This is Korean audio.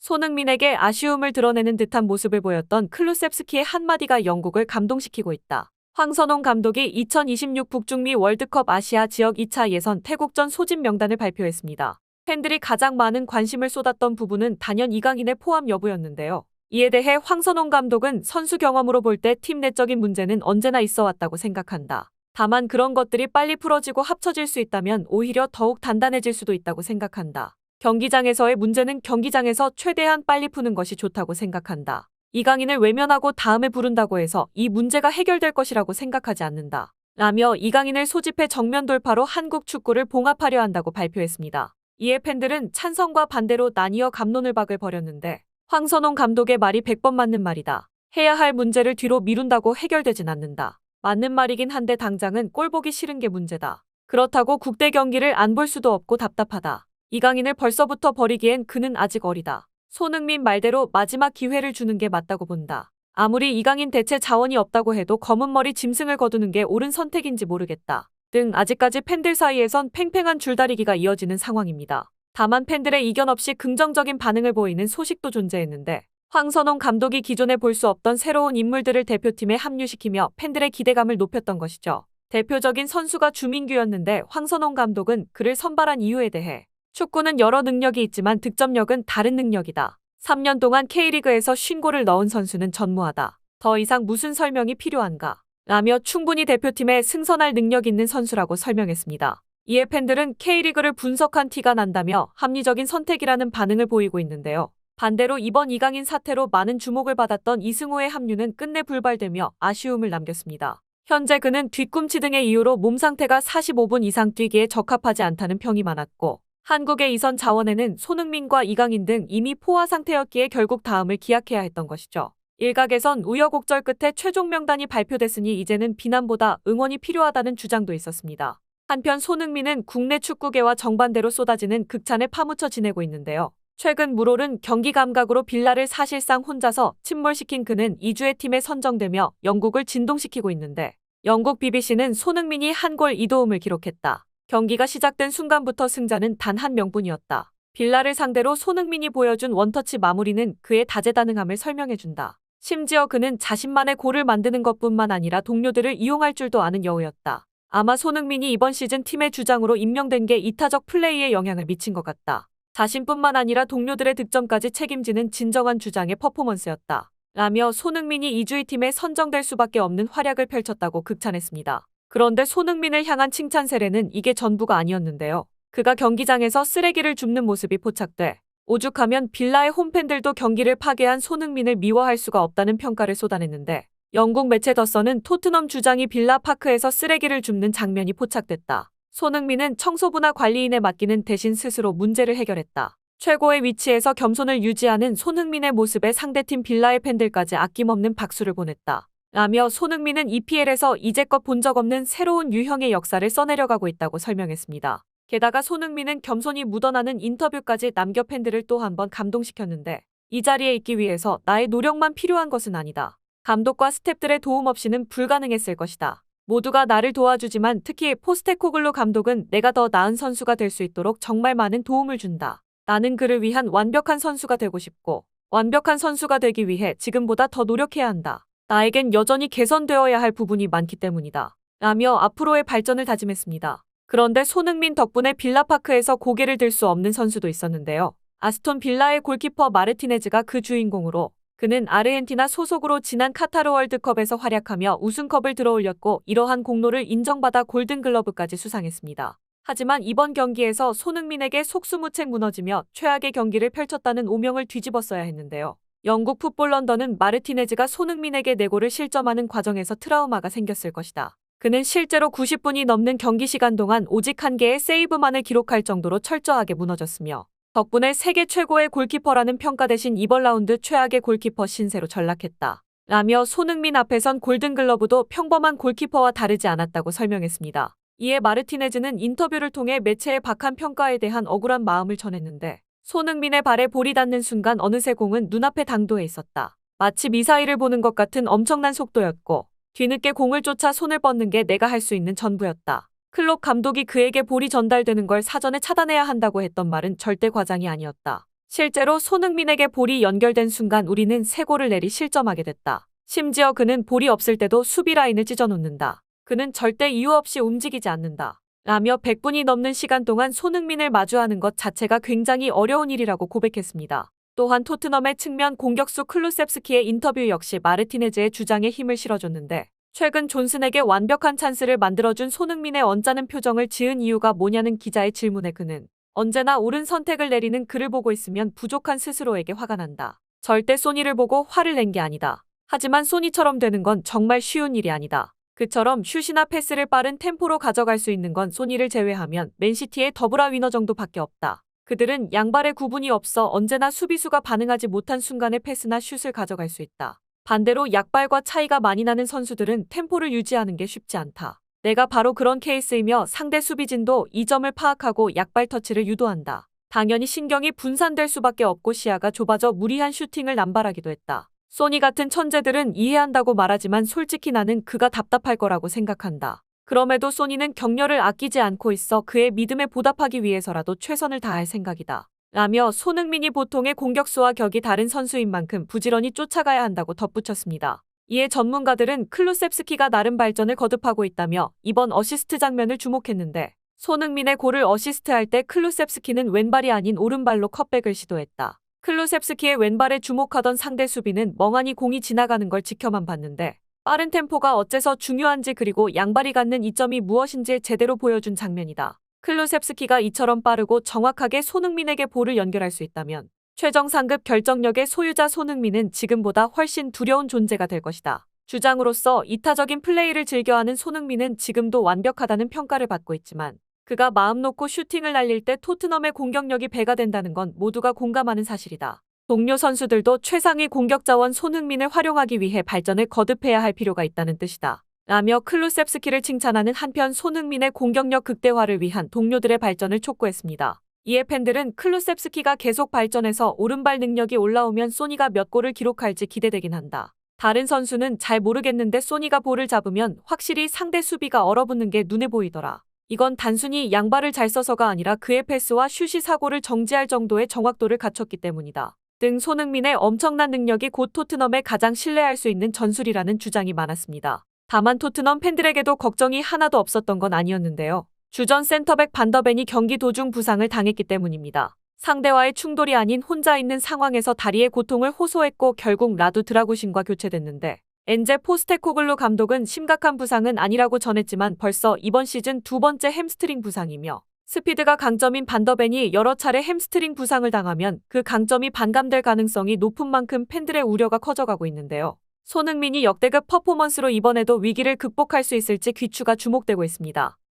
손흥민에게 아쉬움을 드러내는 듯한 모습을 보였던 클루셉스키의 한마디가 영국을 감동시키고 있다. 황선홍 감독이 2026 북중미 월드컵 아시아 지역 2차 예선 태국전 소집 명단을 발표했습니다. 팬들이 가장 많은 관심을 쏟았던 부분은 단연 이강인의 포함 여부였는데요. 이에 대해 황선홍 감독은 선수 경험으로 볼 때 팀 내적인 문제는 언제나 있어 왔다고 생각한다. 다만 그런 것들이 빨리 풀어지고 합쳐질 수 있다면 오히려 더욱 단단해질 수도 있다고 생각한다. 경기장에서의 문제는 경기장에서 최대한 빨리 푸는 것이 좋다고 생각한다. 이강인을 외면하고 다음에 부른다고 해서 이 문제가 해결될 것이라고 생각하지 않는다. 라며 이강인을 소집해 정면 돌파로 한국 축구를 봉합하려 한다고 발표했습니다. 이에 팬들은 찬성과 반대로 나뉘어 갑론을 박을 벌였는데 황선홍 감독의 말이 100번 맞는 말이다. 해야 할 문제를 뒤로 미룬다고 해결되진 않는다. 맞는 말이긴 한데 당장은 꼴 보기 싫은 게 문제다. 그렇다고 국대 경기를 안 볼 수도 없고 답답하다. 이강인을 벌써부터 버리기엔 그는 아직 어리다. 손흥민 말대로 마지막 기회를 주는 게 맞다고 본다. 아무리 이강인 대체 자원이 없다고 해도 검은 머리 짐승을 거두는 게 옳은 선택인지 모르겠다. 등 아직까지 팬들 사이에선 팽팽한 줄다리기가 이어지는 상황입니다. 다만 팬들의 이견 없이 긍정적인 반응을 보이는 소식도 존재했는데 황선홍 감독이 기존에 볼 수 없던 새로운 인물들을 대표팀에 합류시키며 팬들의 기대감을 높였던 것이죠. 대표적인 선수가 주민규였는데 황선홍 감독은 그를 선발한 이유에 대해 축구는 여러 능력이 있지만 득점력은 다른 능력이다. 3년 동안 K리그에서 50골을 넣은 선수는 전무하다. 더 이상 무슨 설명이 필요한가? 라며 충분히 대표팀에 승선할 능력 있는 선수라고 설명했습니다. 이에 팬들은 K리그를 분석한 티가 난다며 합리적인 선택이라는 반응을 보이고 있는데요. 반대로 이번 이강인 사태로 많은 주목을 받았던 이승호의 합류는 끝내 불발되며 아쉬움을 남겼습니다. 현재 그는 뒤꿈치 등의 이유로 몸 상태가 45분 이상 뛰기에 적합하지 않다는 평이 많았고 한국의 이선 자원에는 손흥민과 이강인 등 이미 포화 상태였기에 결국 다음을 기약해야 했던 것이죠. 일각에선 우여곡절 끝에 최종 명단이 발표됐으니 이제는 비난보다 응원이 필요하다는 주장도 있었습니다. 한편 손흥민은 국내 축구계와 정반대로 쏟아지는 극찬에 파묻혀 지내고 있는데요. 최근 물오른 경기 감각으로 빌라를 사실상 혼자서 침몰시킨 그는 2주의 팀에 선정되며 영국을 진동시키고 있는데 영국 BBC는 손흥민이 한 골 2도움을 기록했다. 경기가 시작된 순간부터 승자는 단 한 명뿐이었다. 빌라를 상대로 손흥민이 보여준 원터치 마무리는 그의 다재다능함을 설명해준다. 심지어 그는 자신만의 골을 만드는 것뿐만 아니라 동료들을 이용할 줄도 아는 여우였다. 아마 손흥민이 이번 시즌 팀의 주장으로 임명된 게 이타적 플레이에 영향을 미친 것 같다. 자신뿐만 아니라 동료들의 득점까지 책임지는 진정한 주장의 퍼포먼스였다. 라며 손흥민이 2주의 팀에 선정될 수밖에 없는 활약을 펼쳤다고 극찬했습니다. 그런데 손흥민을 향한 칭찬 세례는 이게 전부가 아니었는데요. 그가 경기장에서 쓰레기를 줍는 모습이 포착돼 오죽하면 빌라의 홈팬들도 경기를 파괴한 손흥민을 미워할 수가 없다는 평가를 쏟아냈는데 영국 매체 더선은 토트넘 주장이 빌라 파크에서 쓰레기를 줍는 장면이 포착됐다. 손흥민은 청소부나 관리인에 맡기는 대신 스스로 문제를 해결했다. 최고의 위치에서 겸손을 유지하는 손흥민의 모습에 상대팀 빌라의 팬들까지 아낌없는 박수를 보냈다. 라며 손흥민은 EPL에서 이제껏 본 적 없는 새로운 유형의 역사를 써내려가고 있다고 설명했습니다. 게다가 손흥민은 겸손이 묻어나는 인터뷰까지 남겨 팬들을 또 한 번 감동시켰는데 이 자리에 있기 위해서 나의 노력만 필요한 것은 아니다. 감독과 스태프들의 도움 없이는 불가능했을 것이다. 모두가 나를 도와주지만 특히 포스테코글루 감독은 내가 더 나은 선수가 될 수 있도록 정말 많은 도움을 준다. 나는 그를 위한 완벽한 선수가 되고 싶고 완벽한 선수가 되기 위해 지금보다 더 노력해야 한다. 나에겐 여전히 개선되어야 할 부분이 많기 때문이다. 라며 앞으로의 발전을 다짐했습니다. 그런데 손흥민 덕분에 빌라파크에서 고개를 들 수 없는 선수도 있었는데요. 아스톤 빌라의 골키퍼 마르티네즈가 그 주인공으로 그는 아르헨티나 소속으로 지난 카타르 월드컵에서 활약하며 우승컵을 들어올렸고 이러한 공로를 인정받아 골든글러브까지 수상했습니다. 하지만 이번 경기에서 손흥민에게 속수무책 무너지며 최악의 경기를 펼쳤다는 오명을 뒤집었어야 했는데요. 영국 풋볼 런던은 마르티네즈가 손흥민에게 4골을 실점하는 과정에서 트라우마가 생겼을 것이다. 그는 실제로 90분이 넘는 경기 시간 동안 오직 1개의 세이브만을 기록할 정도로 철저하게 무너졌으며 덕분에 세계 최고의 골키퍼라는 평가 대신 이번 라운드 최악의 골키퍼 신세로 전락했다. 라며 손흥민 앞에선 골든글러브도 평범한 골키퍼와 다르지 않았다고 설명했습니다. 이에 마르티네즈는 인터뷰를 통해 매체의 박한 평가에 대한 억울한 마음을 전했는데 손흥민의 발에 볼이 닿는 순간 어느새 공은 눈앞에 당도해 있었다. 마치 미사일을 보는 것 같은 엄청난 속도였고 뒤늦게 공을 쫓아 손을 뻗는 게 내가 할 수 있는 전부였다. 클롭 감독이 그에게 볼이 전달되는 걸 사전에 차단해야 한다고 했던 말은 절대 과장이 아니었다. 실제로 손흥민에게 볼이 연결된 순간 우리는 세 골을 내리 실점하게 됐다. 심지어 그는 볼이 없을 때도 수비 라인을 찢어놓는다. 그는 절대 이유 없이 움직이지 않는다. 라며 100분이 넘는 시간 동안 손흥민을 마주하는 것 자체가 굉장히 어려운 일이라고 고백했습니다. 또한 토트넘의 측면 공격수 클루셉스키의 인터뷰 역시 마르티네즈의 주장에 힘을 실어줬는데 최근 존슨에게 완벽한 찬스를 만들어준 손흥민의 언짢은 표정을 지은 이유가 뭐냐는 기자의 질문에 그는 언제나 옳은 선택을 내리는 그를 보고 있으면 부족한 스스로에게 화가 난다. 절대 소니를 보고 화를 낸 게 아니다. 하지만 소니처럼 되는 건 정말 쉬운 일이 아니다. 그처럼 슛이나 패스를 빠른 템포로 가져갈 수 있는 건 소니를 제외하면 맨시티의 더브라 위너 정도밖에 없다. 그들은 양발에 구분이 없어 언제나 수비수가 반응하지 못한 순간에 패스나 슛을 가져갈 수 있다. 반대로 약발과 차이가 많이 나는 선수들은 템포를 유지하는 게 쉽지 않다. 내가 바로 그런 케이스이며 상대 수비진도 이 점을 파악하고 약발 터치를 유도한다. 당연히 신경이 분산될 수밖에 없고 시야가 좁아져 무리한 슈팅을 남발하기도 했다. 소니 같은 천재들은 이해한다고 말하지만 솔직히 나는 그가 답답할 거라고 생각한다. 그럼에도 소니는 격려를 아끼지 않고 있어 그의 믿음에 보답하기 위해서라도 최선을 다할 생각이다. 라며 손흥민이 보통의 공격수와 격이 다른 선수인 만큼 부지런히 쫓아가야 한다고 덧붙였습니다. 이에 전문가들은 클루셉스키가 나름 발전을 거듭하고 있다며 이번 어시스트 장면을 주목했는데 손흥민의 골을 어시스트할 때 클루셉스키는 왼발이 아닌 오른발로 컷백을 시도했다. 클루셉스키의 왼발에 주목하던 상대 수비는 멍하니 공이 지나가는 걸 지켜만 봤는데 빠른 템포가 어째서 중요한지 그리고 양발이 갖는 이점이 무엇인지 제대로 보여준 장면이다. 클루셉스키가 이처럼 빠르고 정확하게 손흥민에게 볼을 연결할 수 있다면 최정상급 결정력의 소유자 손흥민은 지금보다 훨씬 두려운 존재가 될 것이다. 주장으로서 이타적인 플레이를 즐겨하는 손흥민은 지금도 완벽하다는 평가를 받고 있지만 그가 마음 놓고 슈팅을 날릴 때 토트넘의 공격력이 배가 된다는 건 모두가 공감하는 사실이다. 동료 선수들도 최상위 공격 자원 손흥민을 활용하기 위해 발전을 거듭해야 할 필요가 있다는 뜻이다. 라며 클루셉스키를 칭찬하는 한편 손흥민의 공격력 극대화를 위한 동료들의 발전을 촉구했습니다. 이에 팬들은 클루셉스키가 계속 발전해서 오른발 능력이 올라오면 소니가 몇 골을 기록할지 기대되긴 한다. 다른 선수는 잘 모르겠는데 소니가 볼을 잡으면 확실히 상대 수비가 얼어붙는 게 눈에 보이더라. 이건 단순히 양발을 잘 써서가 아니라 그의 패스와 슛이 사고를 정지할 정도의 정확도를 갖췄기 때문이다. 등 손흥민의 엄청난 능력이 곧 토트넘에 가장 신뢰할 수 있는 전술이라는 주장이 많았습니다. 다만 토트넘 팬들에게도 걱정이 하나도 없었던 건 아니었는데요. 주전 센터백 반더벤이 경기 도중 부상을 당했기 때문입니다. 상대와의 충돌이 아닌 혼자 있는 상황에서 다리의 고통을 호소했고 결국 라두 드라구신과 교체됐는데 엔제 포스테코글루 감독은 심각한 부상은 아니라고 전했지만 벌써 이번 시즌 두 번째 햄스트링 부상이며 스피드가 강점인 반더벤이 여러 차례 햄스트링 부상을 당하면 그 강점이 반감될 가능성이 높은 만큼 팬들의 우려가 커져가고 있는데요. 손흥민이 역대급 퍼포먼스로 이번에도 위기를 극복할 수 있을지 귀추가 주목되고 있습니다.